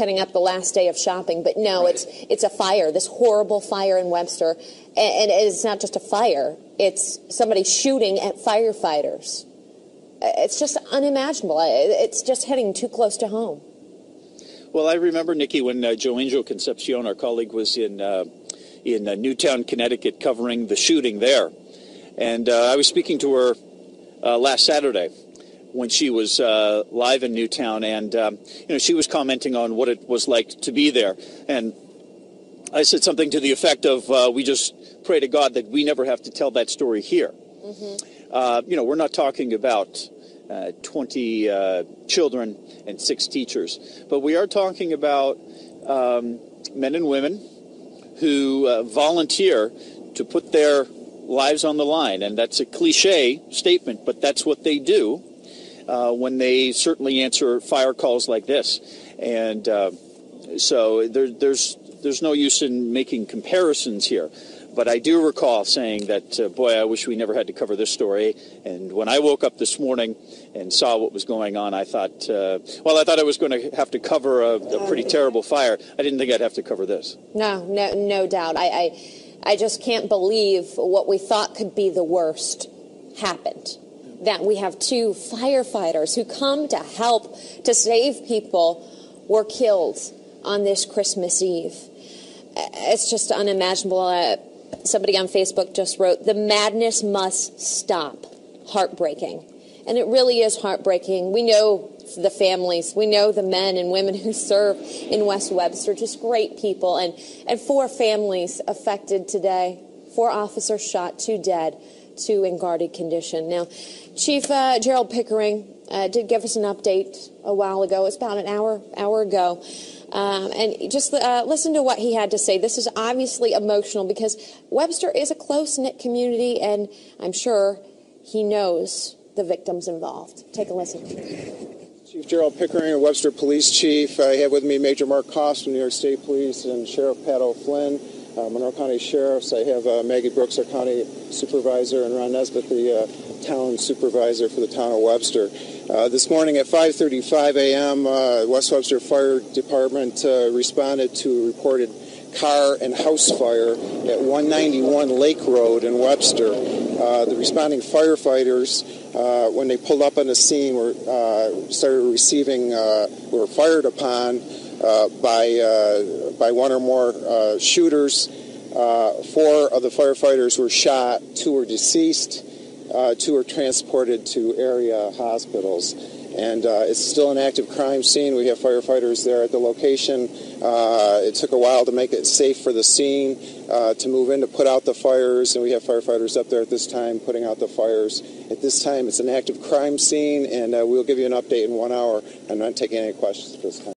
setting up the last day of shopping. But no, right. it's a fire, this horrible fire in Webster. And it's not just a fire. It's somebody shooting at firefighters. It's just unimaginable. It's just hitting too close to home. Well, I remember, Nikki, when Jo Angel Concepcion, our colleague, was in Newtown, Connecticut, covering the shooting there. And I was speaking to her last Saturday when she was live in Newtown, and she was commenting on what it was like to be there. And I said something to the effect of, we just pray to God that we never have to tell that story here. Mm-hmm. We're not talking about 20 children and 6 teachers, but we are talking about men and women who volunteer to put their lives on the line. And that's a cliche statement, but that's what they do when they certainly answer fire calls like this. And so there's no use in making comparisons here. But I do recall saying that, boy, I wish we never had to cover this story. And when I woke up this morning and saw what was going on, I thought, I thought I was going to have to cover a pretty terrible fire. I didn't think I'd have to cover this. No doubt. I just can't believe what we thought could be the worst happened. That we have 2 firefighters who come to help to save people were killed on this Christmas Eve. It's just unimaginable. Somebody on Facebook just wrote, "The madness must stop." Heartbreaking. And it really is heartbreaking. We know the families. We know the men and women who serve in West Webster, just great people. And 4 families affected today. 4 officers shot, 2 dead, 2 in guarded condition. Now, Chief Gerald Pickering did give us an update a while ago. It was about an hour ago. And just listen to what he had to say. This is obviously emotional because Webster is a close-knit community, and I'm sure he knows the victims involved. Take a listen. Chief Gerald Pickering, Webster Police Chief. I have with me Major Mark Koss from New York State Police and Sheriff Pat O'Flynn, Monroe County Sheriffs. I have Maggie Brooks, our County Supervisor, and Ron Nesbitt, the Town Supervisor for the Town of Webster. This morning at 5:35 a.m., West Webster Fire Department responded to a reported car and house fire at 191 Lake Road in Webster. The responding firefighters, when they pulled up on the scene, were fired upon by one or more shooters. 4 of the firefighters were shot, 2 were deceased. 2 were transported to area hospitals. And it's still an active crime scene. We have firefighters there at the location. It took a while to make it safe for the scene, to move in to put out the fires, and we have firefighters up there at this time putting out the fires. At this time, it's an active crime scene, and we'll give you an update in 1 hour. I'm not taking any questions at this time.